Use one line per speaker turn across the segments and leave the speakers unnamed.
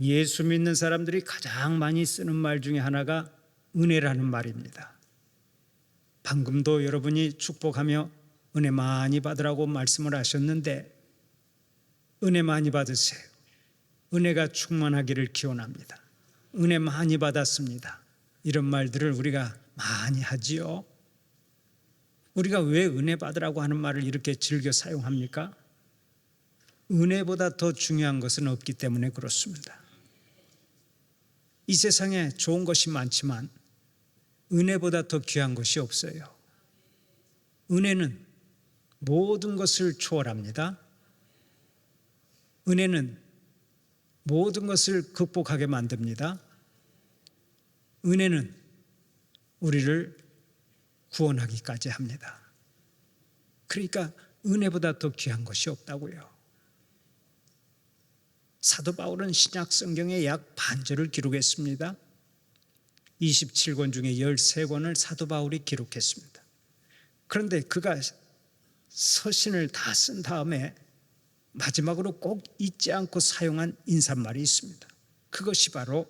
예수 믿는 사람들이 가장 많이 쓰는 말 중에 하나가 은혜라는 말입니다. 방금도 여러분이 축복하며 은혜 많이 받으라고 말씀을 하셨는데, 은혜 많이 받으세요. 은혜가 충만하기를 기원합니다. 은혜 많이 받았습니다. 이런 말들을 우리가 많이 하지요. 우리가 왜 은혜 받으라고 하는 말을 이렇게 즐겨 사용합니까? 은혜보다 더 중요한 것은 없기 때문에 그렇습니다. 이 세상에 좋은 것이 많지만 은혜보다 더 귀한 것이 없어요. 은혜는 모든 것을 초월합니다. 은혜는 모든 것을 극복하게 만듭니다. 은혜는 우리를 구원하기까지 합니다. 그러니까 은혜보다 더 귀한 것이 없다고요. 사도 바울은 신약 성경의 약 반절을 기록했습니다. 27권 중에 13권을 사도 바울이 기록했습니다. 그런데 그가 서신을 다 쓴 다음에 마지막으로 꼭 잊지 않고 사용한 인사말이 있습니다. 그것이 바로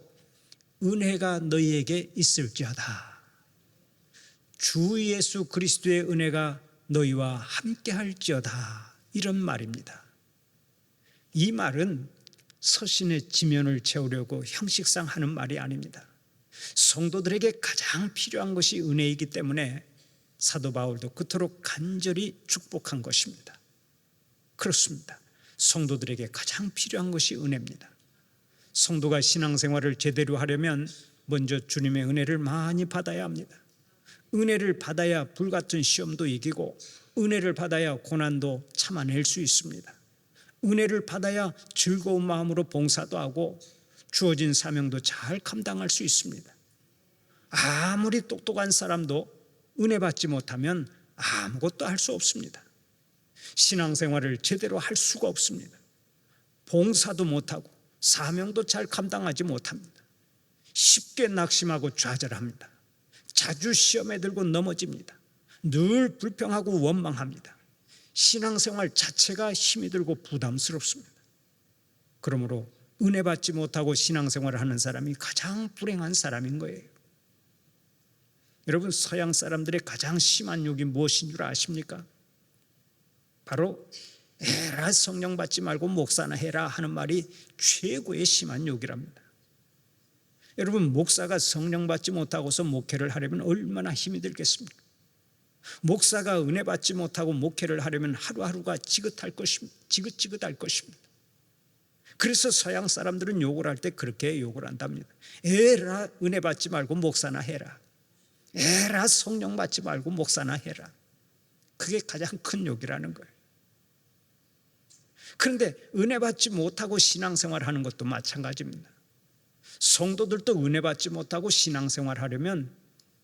은혜가 너희에게 있을지어다. 주 예수 그리스도의 은혜가 너희와 함께 할지어다. 이런 말입니다. 이 말은 서신의 지면을 채우려고 형식상 하는 말이 아닙니다. 성도들에게 가장 필요한 것이 은혜이기 때문에 사도 바울도 그토록 간절히 축복한 것입니다. 그렇습니다. 성도들에게 가장 필요한 것이 은혜입니다. 성도가 신앙생활을 제대로 하려면 먼저 주님의 은혜를 많이 받아야 합니다. 은혜를 받아야 불같은 시험도 이기고, 은혜를 받아야 고난도 참아낼 수 있습니다. 은혜를 받아야 즐거운 마음으로 봉사도 하고 주어진 사명도 잘 감당할 수 있습니다. 아무리 똑똑한 사람도 은혜 받지 못하면 아무것도 할 수 없습니다. 신앙생활을 제대로 할 수가 없습니다. 봉사도 못하고 사명도 잘 감당하지 못합니다. 쉽게 낙심하고 좌절합니다. 자주 시험에 들고 넘어집니다. 늘 불평하고 원망합니다. 신앙생활 자체가 힘이 들고 부담스럽습니다. 그러므로 은혜 받지 못하고 신앙생활을 하는 사람이 가장 불행한 사람인 거예요. 여러분, 서양 사람들의 가장 심한 욕이 무엇인 줄 아십니까? 바로 에라 성령 받지 말고 목사나 해라 하는 말이 최고의 심한 욕이랍니다. 여러분, 목사가 성령 받지 못하고서 목회를 하려면 얼마나 힘이 들겠습니까? 목사가 은혜 받지 못하고 목회를 하려면 하루하루가 지긋할 것입니다. 그래서 서양 사람들은 욕을 할 때 그렇게 욕을 한답니다. 에라 은혜 받지 말고 목사나 해라. 에라 성령 받지 말고 목사나 해라. 그게 가장 큰 욕이라는 거예요. 그런데 은혜 받지 못하고 신앙생활하는 것도 마찬가지입니다. 성도들도 은혜 받지 못하고 신앙생활하려면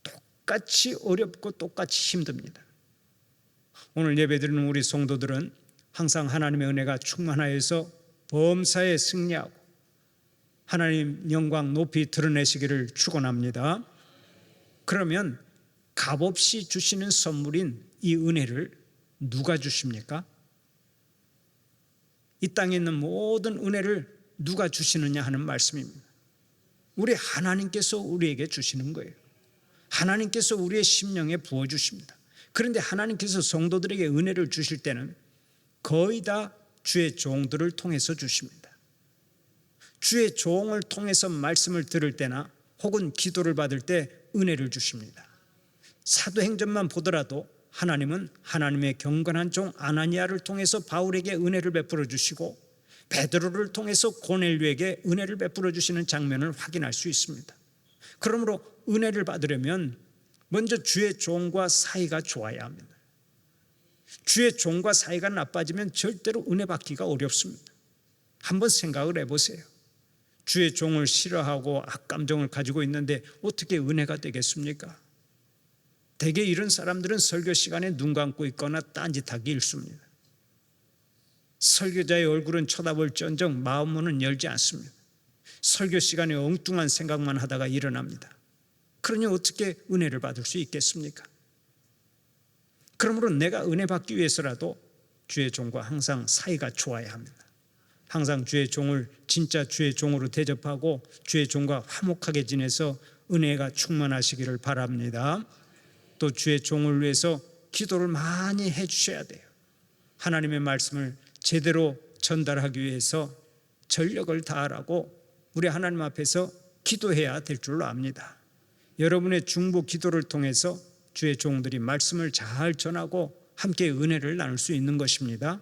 똑같이 어렵고 똑같이 힘듭니다. 오늘 예배드리는 우리 성도들은 항상 하나님의 은혜가 충만하여서 범사에 승리하고 하나님 영광 높이 드러내시기를 축원합니다. 그러면 값없이 주시는 선물인 이 은혜를 누가 주십니까? 이 땅에 있는 모든 은혜를 누가 주시느냐 하는 말씀입니다. 우리 하나님께서 우리에게 주시는 거예요. 하나님께서 우리의 심령에 부어주십니다. 그런데 하나님께서 성도들에게 은혜를 주실 때는 거의 다 주의 종들을 통해서 주십니다. 주의 종을 통해서 말씀을 들을 때나 혹은 기도를 받을 때 은혜를 주십니다. 사도행전만 보더라도 하나님은 하나님의 경건한 종 아나니아를 통해서 바울에게 은혜를 베풀어 주시고 베드로를 통해서 고넬료에게 은혜를 베풀어 주시는 장면을 확인할 수 있습니다. 그러므로 은혜를 받으려면 먼저 주의 종과 사이가 좋아야 합니다. 주의 종과 사이가 나빠지면 절대로 은혜 받기가 어렵습니다. 한번 생각을 해보세요. 주의 종을 싫어하고 악감정을 가지고 있는데 어떻게 은혜가 되겠습니까? 대개 이런 사람들은 설교 시간에 눈 감고 있거나 딴짓하기 일쑤입니다. 설교자의 얼굴은 쳐다볼지언정 마음문은 열지 않습니다. 설교 시간에 엉뚱한 생각만 하다가 일어납니다. 그러니 어떻게 은혜를 받을 수 있겠습니까? 그러므로 내가 은혜 받기 위해서라도 주의 종과 항상 사이가 좋아야 합니다. 항상 주의 종을 진짜 주의 종으로 대접하고 주의 종과 화목하게 지내서 은혜가 충만하시기를 바랍니다. 또 주의 종을 위해서 기도를 많이 해주셔야 돼요. 하나님의 말씀을 제대로 전달하기 위해서 전력을 다하라고 우리 하나님 앞에서 기도해야 될 줄로 압니다. 여러분의 중보 기도를 통해서 주의 종들이 말씀을 잘 전하고 함께 은혜를 나눌 수 있는 것입니다.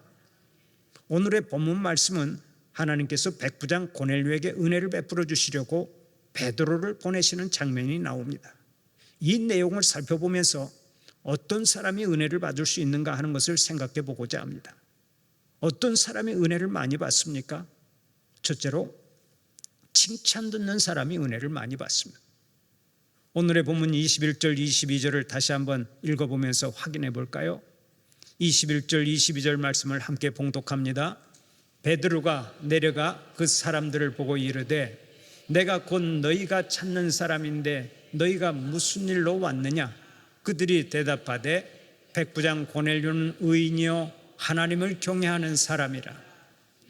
오늘의 본문 말씀은 하나님께서 백부장 고넬료에게 은혜를 베풀어 주시려고 베드로를 보내시는 장면이 나옵니다. 이 내용을 살펴보면서 어떤 사람이 은혜를 받을 수 있는가 하는 것을 생각해 보고자 합니다. 어떤 사람이 은혜를 많이 받습니까? 첫째로 칭찬 듣는 사람이 은혜를 많이 받습니다. 오늘의 본문 21절 22절을 다시 한번 읽어보면서 확인해 볼까요? 21절 22절 말씀을 함께 봉독합니다. 베드로가 내려가 그 사람들을 보고 이르되 내가 곧 너희가 찾는 사람인데 너희가 무슨 일로 왔느냐? 그들이 대답하되 백부장 고넬료는 의인이요 하나님을 경외하는 사람이라.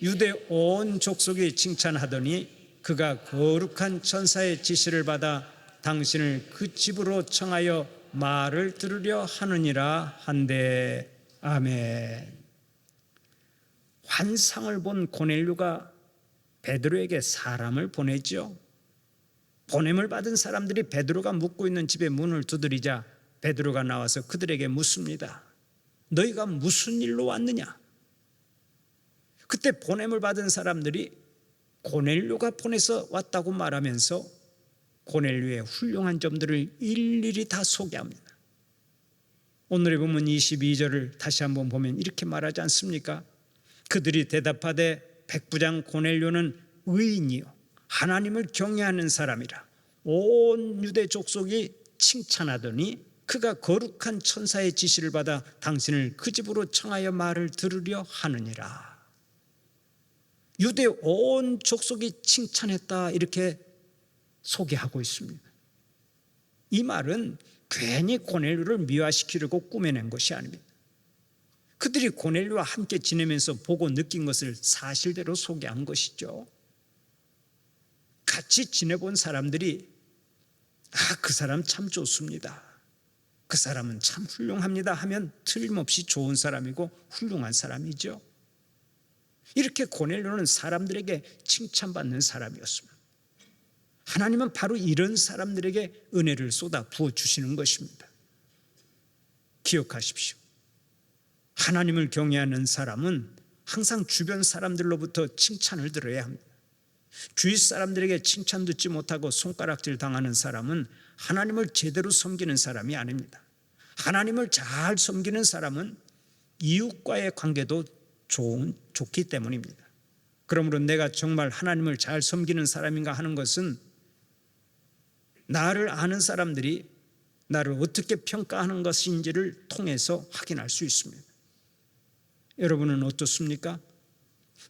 유대 온 족속이 칭찬하더니 그가 거룩한 천사의 지시를 받아 당신을 그 집으로 청하여 말을 들으려 하느니라 한데. 아멘. 환상을 본 고넬료가 베드로에게 사람을 보내죠. 보냄을 받은 사람들이 베드로가 묵고 있는 집의 문을 두드리자 베드로가 나와서 그들에게 묻습니다. 너희가 무슨 일로 왔느냐? 그때 보냄을 받은 사람들이 고넬료가 보내서 왔다고 말하면서 고넬료의 훌륭한 점들을 일일이 다 소개합니다. 오늘의 본문 22절을 다시 한번 보면 이렇게 말하지 않습니까? 그들이 대답하되 백부장 고넬료는 의인이요 하나님을 경외하는 사람이라. 온 유대 족속이 칭찬하더니 그가 거룩한 천사의 지시를 받아 당신을 그 집으로 청하여 말을 들으려 하느니라. 유대 온 족속이 칭찬했다 이렇게 소개하고 있습니다. 이 말은 괜히 고넬료를 미화시키려고 꾸며낸 것이 아닙니다. 그들이 고넬료와 함께 지내면서 보고 느낀 것을 사실대로 소개한 것이죠. 같이 지내본 사람들이 그 사람 참 좋습니다, 그 사람은 참 훌륭합니다 하면 틀림없이 좋은 사람이고 훌륭한 사람이죠. 이렇게 고넬료는 사람들에게 칭찬받는 사람이었습니다. 하나님은 바로 이런 사람들에게 은혜를 쏟아 부어주시는 것입니다. 기억하십시오. 하나님을 경외하는 사람은 항상 주변 사람들로부터 칭찬을 들어야 합니다. 주위 사람들에게 칭찬 듣지 못하고 손가락질 당하는 사람은 하나님을 제대로 섬기는 사람이 아닙니다. 하나님을 잘 섬기는 사람은 이웃과의 관계도 좋기 때문입니다. 그러므로 내가 정말 하나님을 잘 섬기는 사람인가 하는 것은 나를 아는 사람들이 나를 어떻게 평가하는 것인지를 통해서 확인할 수 있습니다. 여러분은 어떻습니까?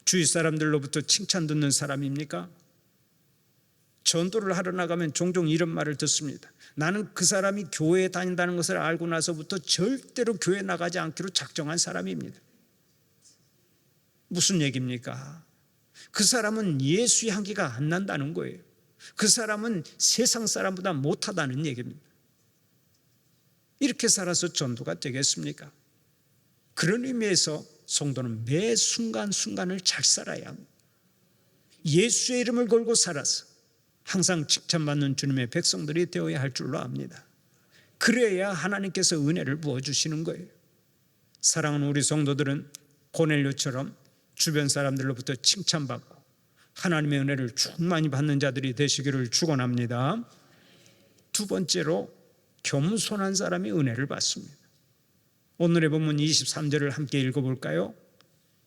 주위 사람들로부터 칭찬 듣는 사람입니까? 전도를 하러 나가면 종종 이런 말을 듣습니다. 나는 그 사람이 교회에 다닌다는 것을 알고 나서부터 절대로 교회 나가지 않기로 작정한 사람입니다. 무슨 얘기입니까? 그 사람은 예수의 향기가 안 난다는 거예요. 그 사람은 세상 사람보다 못하다는 얘기입니다. 이렇게 살아서 전도가 되겠습니까? 그런 의미에서 성도는 매 순간순간을 잘 살아야 합니다. 예수의 이름을 걸고 살아서 항상 칭찬받는 주님의 백성들이 되어야 할 줄로 압니다. 그래야 하나님께서 은혜를 부어주시는 거예요. 사랑하는 우리 성도들은 고넬료처럼 주변 사람들로부터 칭찬받고 하나님의 은혜를 충만히 받는 자들이 되시기를 축원합니다. 두 번째로 겸손한 사람이 은혜를 받습니다. 오늘의 본문 23절을 함께 읽어볼까요?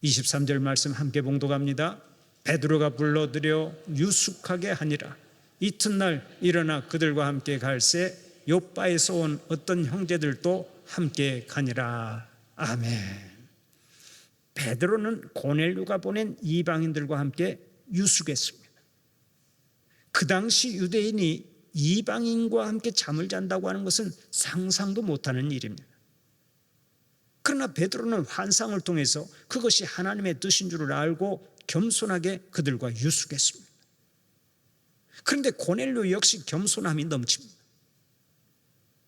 23절 말씀 함께 봉독합니다. 베드로가 불러들여 유숙하게 하니라. 이튿날 일어나 그들과 함께 갈새 요바에서 온 어떤 형제들도 함께 가니라. 아멘. 베드로는 고넬료가 보낸 이방인들과 함께 유숙했습니다. 그 당시 유대인이 이방인과 함께 잠을 잔다고 하는 것은 상상도 못하는 일입니다. 그러나 베드로는 환상을 통해서 그것이 하나님의 뜻인 줄을 알고 겸손하게 그들과 유숙했습니다. 그런데 고넬료 역시 겸손함이 넘칩니다.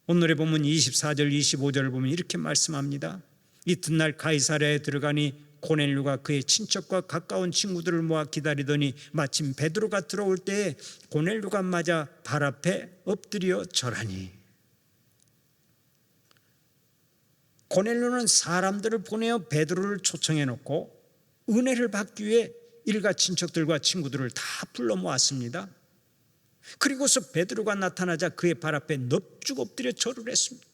오늘의 본문 24절 25절을 보면 이렇게 말씀합니다. 이튿날 가이사랴에 들어가니 고넬료가 그의 친척과 가까운 친구들을 모아 기다리더니 마침 베드로가 들어올 때에 고넬료가 맞아 발 앞에 엎드려 절하니. 고넬료는 사람들을 보내어 베드로를 초청해 놓고 은혜를 받기 위해 일가 친척들과 친구들을 다 불러 모았습니다. 그리고서 베드로가 나타나자 그의 발 앞에 넙죽 엎드려 절을 했습니다.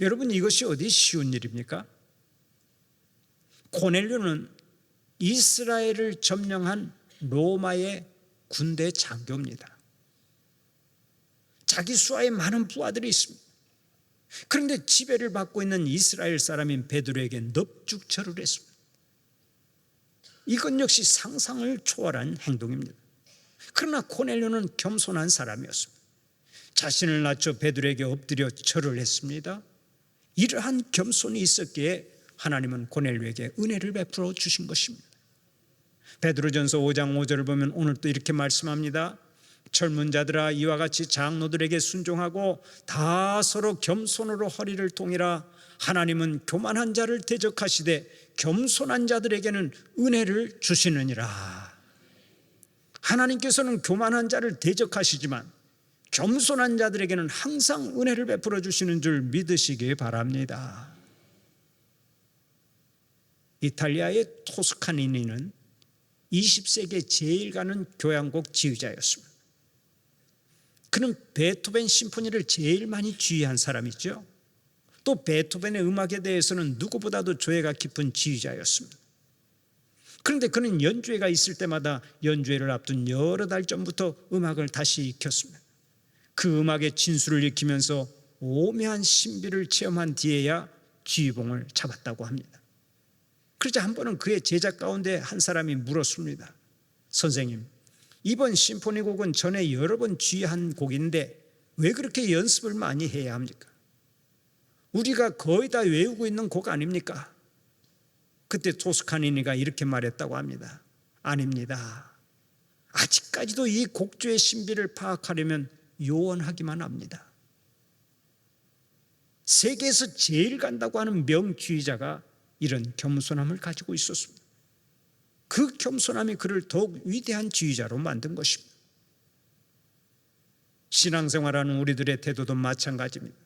여러분, 이것이 어디 쉬운 일입니까? 고넬료는 이스라엘을 점령한 로마의 군대 장교입니다. 자기 수하에 많은 부하들이 있습니다. 그런데 지배를 받고 있는 이스라엘 사람인 베드로에게 넙죽 절을 했습니다. 이건 역시 상상을 초월한 행동입니다. 그러나 고넬료는 겸손한 사람이었습니다. 자신을 낮춰 베드로에게 엎드려 절을 했습니다. 이러한 겸손이 있었기에 하나님은 고넬료에게 은혜를 베풀어 주신 것입니다. 베드로전서 5장 5절을 보면 오늘 또 이렇게 말씀합니다. 젊은 자들아, 이와 같이 장로들에게 순종하고 다 서로 겸손으로 허리를 동이라. 하나님은 교만한 자를 대적하시되 겸손한 자들에게는 은혜를 주시느니라. 하나님께서는 교만한 자를 대적하시지만 겸손한 자들에게는 항상 은혜를 베풀어 주시는 줄 믿으시기 바랍니다. 이탈리아의 토스카니니는 20세기에 제일 가는 교향곡 지휘자였습니다. 그는 베토벤 심포니를 제일 많이 지휘한 사람이죠. 또 베토벤의 음악에 대해서는 누구보다도 조예가 깊은 지휘자였습니다. 그런데 그는 연주회가 있을 때마다 연주회를 앞둔 여러 달 전부터 음악을 다시 익혔습니다. 그 음악의 진수를 익히면서 오묘한 신비를 체험한 뒤에야 지휘봉을 잡았다고 합니다. 그러자 한 번은 그의 제자 가운데 한 사람이 물었습니다. 선생님, 이번 심포니 곡은 전에 여러 번 지휘한 곡인데 왜 그렇게 연습을 많이 해야 합니까? 우리가 거의 다 외우고 있는 곡 아닙니까? 그때 토스카니니가 이렇게 말했다고 합니다. 아닙니다. 아직까지도 이 곡조의 신비를 파악하려면 요원하기만 합니다. 세계에서 제일 간다고 하는 명지휘자가 이런 겸손함을 가지고 있었습니다. 그 겸손함이 그를 더욱 위대한 지휘자로 만든 것입니다. 신앙생활하는 우리들의 태도도 마찬가지입니다.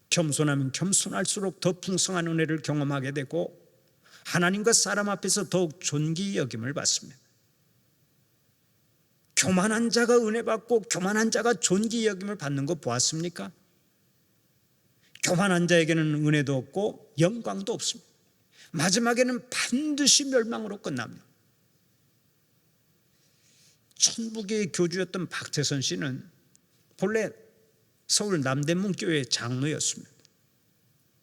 겸손하면 겸손할수록 더 풍성한 은혜를 경험하게 되고 하나님과 사람 앞에서 더욱 존귀 여김을 받습니다. 교만한 자가 은혜 받고 교만한 자가 존귀 여김을 받는 거 보았습니까? 교만한 자에게는 은혜도 없고 영광도 없습니다. 마지막에는 반드시 멸망으로 끝납니다. 천북의 교주였던 박태선 씨는 본래 서울 남대문교회 장로였습니다.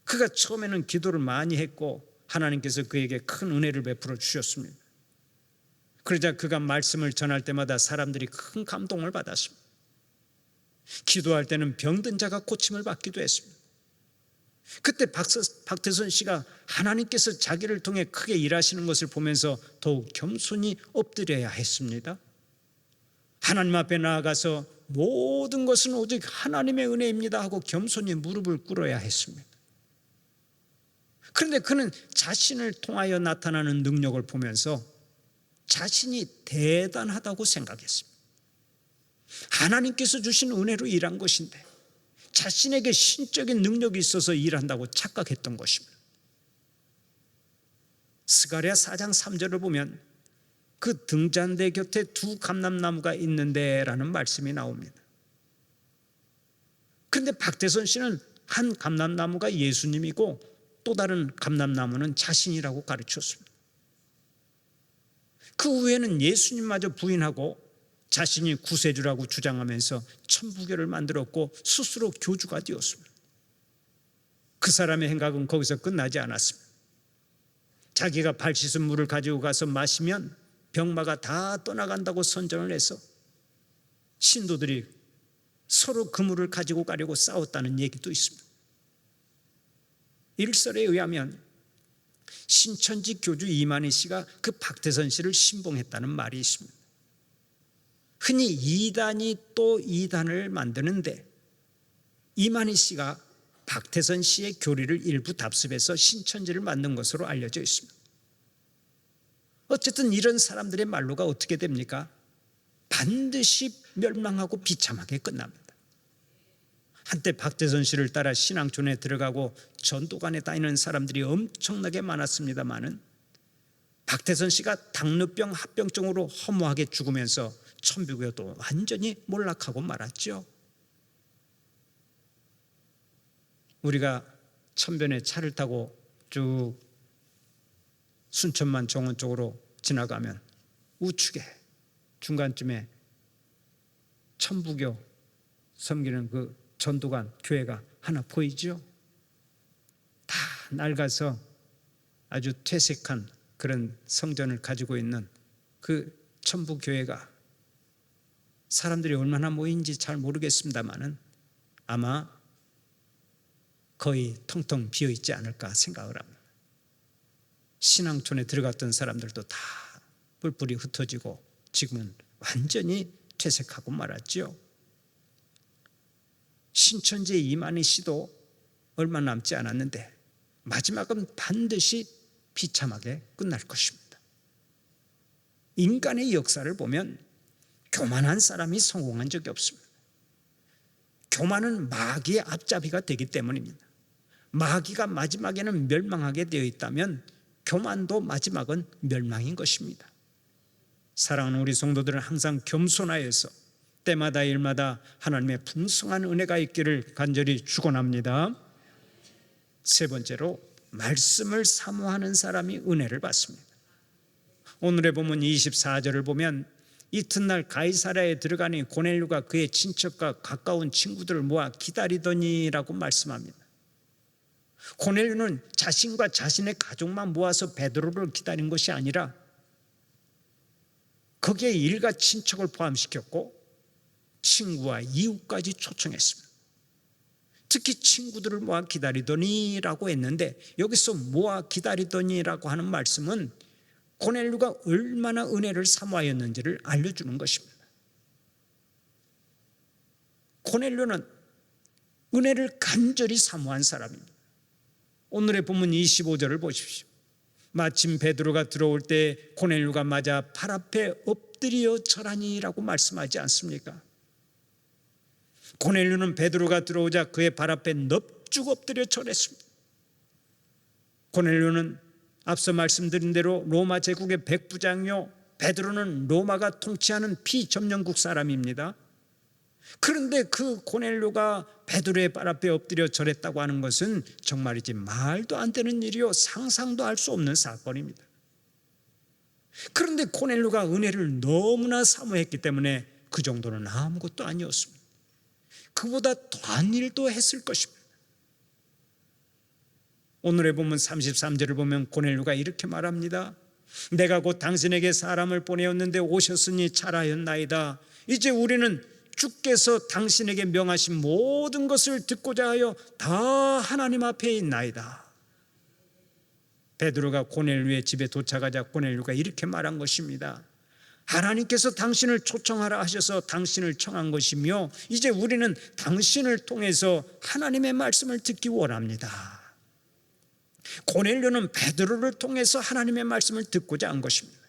그가 처음에는 기도를 많이 했고 하나님께서 그에게 큰 은혜를 베풀어 주셨습니다. 그러자 그가 말씀을 전할 때마다 사람들이 큰 감동을 받았습니다. 기도할 때는 병든 자가 고침을 받기도 했습니다. 그때 박태선 씨가 하나님께서 자기를 통해 크게 일하시는 것을 보면서 더욱 겸손히 엎드려야 했습니다. 하나님 앞에 나아가서 모든 것은 오직 하나님의 은혜입니다 하고 겸손히 무릎을 꿇어야 했습니다. 그런데 그는 자신을 통하여 나타나는 능력을 보면서 자신이 대단하다고 생각했습니다. 하나님께서 주신 은혜로 일한 것인데 자신에게 신적인 능력이 있어서 일한다고 착각했던 것입니다. 스가랴 4장 3절을 보면 그 등잔대 곁에 두 감람나무가 있는데 라는 말씀이 나옵니다. 그런데 박태선 씨는 한 감람나무가 예수님이고 또 다른 감람나무는 자신이라고 가르쳤습니다. 그 후에는 예수님마저 부인하고 자신이 구세주라고 주장하면서 천부교를 만들었고 스스로 교주가 되었습니다. 그 사람의 행각은 거기서 끝나지 않았습니다. 자기가 발 씻은 물을 가지고 가서 마시면 병마가 다 떠나간다고 선전을 해서 신도들이 서로 그 물을 가지고 가려고 싸웠다는 얘기도 있습니다. 일설에 의하면 신천지 교주 이만희 씨가 그 박태선 씨를 신봉했다는 말이 있습니다. 흔히 이단이 또 이단을 만드는데 이만희 씨가 박태선 씨의 교리를 일부 답습해서 신천지를 만든 것으로 알려져 있습니다. 어쨌든 이런 사람들의 말로가 어떻게 됩니까? 반드시 멸망하고 비참하게 끝납니다. 한때 박태선 씨를 따라 신앙촌에 들어가고 전도관에 다니는 사람들이 엄청나게 많았습니다마는 박태선 씨가 당뇨병 합병증으로 허무하게 죽으면서 천주교도 완전히 몰락하고 말았죠. 우리가 천변에 차를 타고 쭉 순천만 정원 쪽으로 지나가면 우측에 중간쯤에 천부교 섬기는 그 전도관 교회가 하나 보이죠? 다 낡아서 아주 퇴색한 그런 성전을 가지고 있는 그 천부교회가 사람들이 얼마나 모인지 잘 모르겠습니다만은 아마 거의 텅텅 비어있지 않을까 생각을 합니다. 신앙촌에 들어갔던 사람들도 다 뿔뿔이 흩어지고 지금은 완전히 퇴색하고 말았죠. 신천지의 이만희 씨도 얼마 남지 않았는데 마지막은 반드시 비참하게 끝날 것입니다. 인간의 역사를 보면 교만한 사람이 성공한 적이 없습니다. 교만은 마귀의 앞잡이가 되기 때문입니다. 마귀가 마지막에는 멸망하게 되어 있다면 교만도 마지막은 멸망인 것입니다. 사랑하는 우리 성도들은 항상 겸손하여서 때마다 일마다 하나님의 풍성한 은혜가 있기를 간절히 축원합니다. 세 번째로 말씀을 사모하는 사람이 은혜를 받습니다. 오늘의 본문 24절을 보면 이튿날 가이사랴에 들어가니 고넬료가 그의 친척과 가까운 친구들을 모아 기다리더니라고 말씀합니다. 고넬료는 자신과 자신의 가족만 모아서 베드로를 기다린 것이 아니라 거기에 일가 친척을 포함시켰고 친구와 이웃까지 초청했습니다. 특히 친구들을 모아 기다리더니라고 했는데 여기서 모아 기다리더니라고 하는 말씀은 고넬료가 얼마나 은혜를 사모하였는지를 알려주는 것입니다. 고넬료는 은혜를 간절히 사모한 사람입니다. 오늘의 본문 25절을 보십시오. 마침 베드로가 들어올 때 고넬료가 맞아 발 앞에 엎드려 절하니라고 말씀하지 않습니까? 고넬료는 베드로가 들어오자 그의 발 앞에 넙죽 엎드려 절했습니다. 고넬료는 앞서 말씀드린 대로 로마 제국의 백부장이요, 베드로는 로마가 통치하는 피점령국 사람입니다. 그런데 그 고넬료가 베드로의 발 앞에 엎드려 절했다고 하는 것은 정말이지 말도 안 되는 일이요, 상상도 할 수 없는 사건입니다. 그런데 고넬료가 은혜를 너무나 사모했기 때문에 그 정도는 아무것도 아니었습니다. 그보다 더한 일도 했을 것입니다. 오늘의 본문 33절을 보면 고넬료가 이렇게 말합니다. 내가 곧 당신에게 사람을 보내었는데 오셨으니 잘하였나이다. 이제 우리는 주께서 당신에게 명하신 모든 것을 듣고자 하여 다 하나님 앞에 있나이다. 베드로가 고넬료의 집에 도착하자 고넬료가 이렇게 말한 것입니다. 하나님께서 당신을 초청하라 하셔서 당신을 청한 것이며 이제 우리는 당신을 통해서 하나님의 말씀을 듣기 원합니다. 고넬료는 베드로를 통해서 하나님의 말씀을 듣고자 한 것입니다.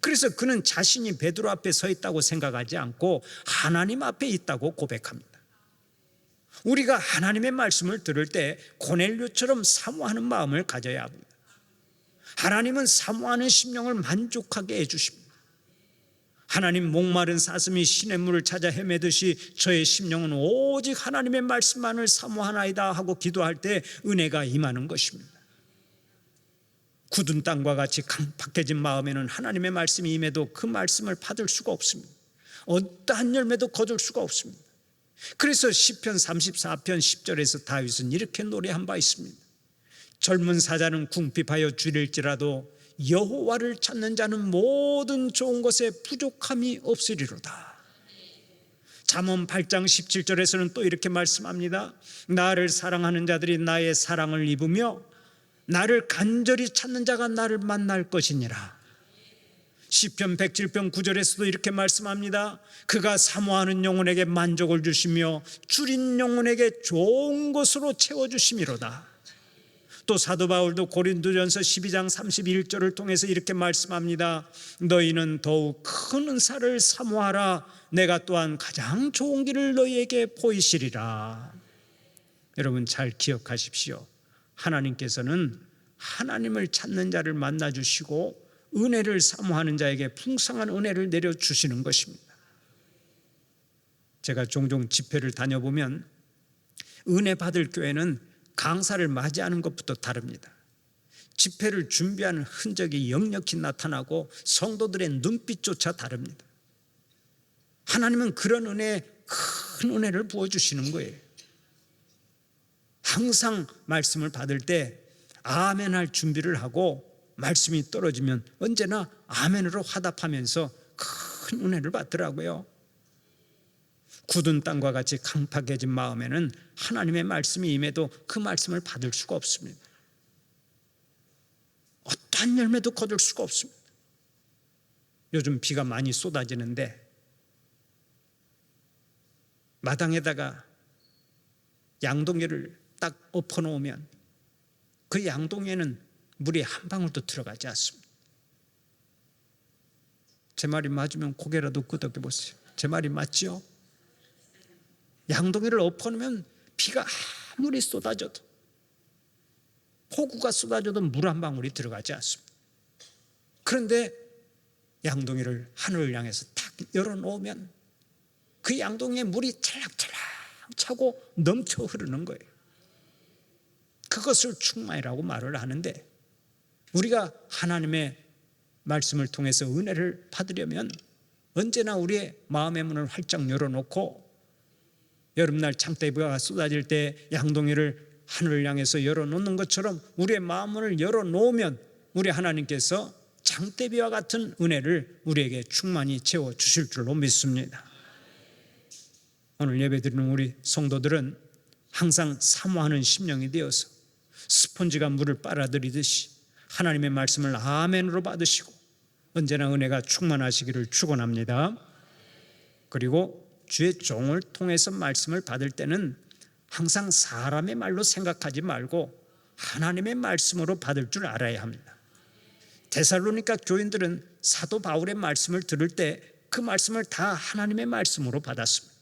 그래서 그는 자신이 베드로 앞에 서 있다고 생각하지 않고 하나님 앞에 있다고 고백합니다. 우리가 하나님의 말씀을 들을 때 고넬료처럼 사모하는 마음을 가져야 합니다. 하나님은 사모하는 심령을 만족하게 해주십니다. 하나님, 목마른 사슴이 시냇물을 찾아 헤매듯이 저의 심령은 오직 하나님의 말씀만을 사모하나이다 하고 기도할 때 은혜가 임하는 것입니다. 굳은 땅과 같이 강팍해진 마음에는 하나님의 말씀이 임해도 그 말씀을 받을 수가 없습니다. 어떠한 열매도 거둘 수가 없습니다. 그래서 시편 34편 10절에서 다윗은 이렇게 노래한 바 있습니다. 젊은 사자는 궁핍하여 줄일지라도 여호와를 찾는 자는 모든 좋은 것에 부족함이 없으리로다. 잠언 8장 17절에서는 또 이렇게 말씀합니다. 나를 사랑하는 자들이 나의 사랑을 입으며 나를 간절히 찾는 자가 나를 만날 것이니라. 시편 107편 9절에서도 이렇게 말씀합니다. 그가 사모하는 영혼에게 만족을 주시며 줄인 영혼에게 좋은 것으로 채워주심이로다. 또 사도 바울도 고린도전서 12장 31절을 통해서 이렇게 말씀합니다. 너희는 더욱 큰 은사를 사모하라. 내가 또한 가장 좋은 길을 너희에게 보이시리라. 여러분 잘 기억하십시오. 하나님께서는 하나님을 찾는 자를 만나주시고 은혜를 사모하는 자에게 풍성한 은혜를 내려주시는 것입니다. 제가 종종 집회를 다녀보면 은혜 받을 교회는 강사를 맞이하는 것부터 다릅니다. 집회를 준비하는 흔적이 역력히 나타나고 성도들의 눈빛조차 다릅니다. 하나님은 그런 은혜에 큰 은혜를 부어주시는 거예요. 항상 말씀을 받을 때 아멘 할 준비를 하고 말씀이 떨어지면 언제나 아멘으로 화답하면서 큰 은혜를 받더라고요. 굳은 땅과 같이 강팍해진 마음에는 하나님의 말씀이 임해도 그 말씀을 받을 수가 없습니다. 어떠한 열매도 거둘 수가 없습니다. 요즘 비가 많이 쏟아지는데 마당에다가 양동이를 딱 엎어놓으면 그 양동이에는 물이 한 방울도 들어가지 않습니다. 제 말이 맞으면 고개라도 끄덕여 보세요. 제 말이 맞죠? 양동이를 엎어놓으면 비가 아무리 쏟아져도, 폭우가 쏟아져도 물 한 방울이 들어가지 않습니다. 그런데 양동이를 하늘을 향해서 탁 열어놓으면 그 양동이에 물이 찰랑찰랑 차고 넘쳐 흐르는 거예요. 그것을 충만이라고 말을 하는데, 우리가 하나님의 말씀을 통해서 은혜를 받으려면 언제나 우리의 마음의 문을 활짝 열어놓고, 여름날 창대비가 쏟아질 때 양동이를 하늘을 향해서 열어놓는 것처럼 우리의 마음을 열어놓으면 우리 하나님께서 장대비와 같은 은혜를 우리에게 충만히 채워주실 줄로 믿습니다. 오늘 예배드리는 우리 성도들은 항상 사모하는 심령이 되어서 스펀지가 물을 빨아들이듯이 하나님의 말씀을 아멘으로 받으시고 언제나 은혜가 충만하시기를 축원합니다. 그리고 주의 종을 통해서 말씀을 받을 때는 항상 사람의 말로 생각하지 말고 하나님의 말씀으로 받을 줄 알아야 합니다. 데살로니가 교인들은 사도 바울의 말씀을 들을 때 그 말씀을 다 하나님의 말씀으로 받았습니다.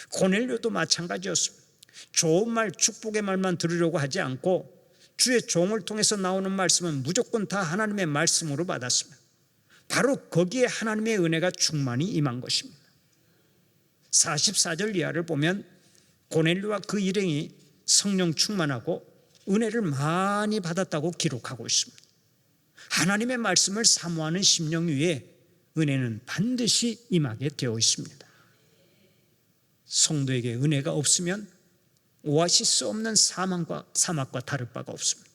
고넬료도 마찬가지였습니다. 좋은 말, 축복의 말만 들으려고 하지 않고 주의 종을 통해서 나오는 말씀은 무조건 다 하나님의 말씀으로 받았습니다. 바로 거기에 하나님의 은혜가 충만히 임한 것입니다. 44절 이하를 보면 고넬료와 그 일행이 성령 충만하고 은혜를 많이 받았다고 기록하고 있습니다. 하나님의 말씀을 사모하는 심령 위에 은혜는 반드시 임하게 되어 있습니다. 성도에게 은혜가 없으면 오아시스 없는 사막과 다를 바가 없습니다.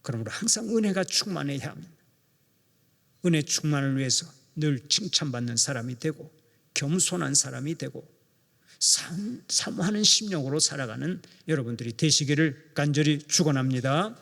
그러므로 항상 은혜가 충만해야 합니다. 은혜 충만을 위해서 늘 칭찬받는 사람이 되고 겸손한 사람이 되고 사모하는 심령으로 살아가는 여러분들이 되시기를 간절히 축원합니다.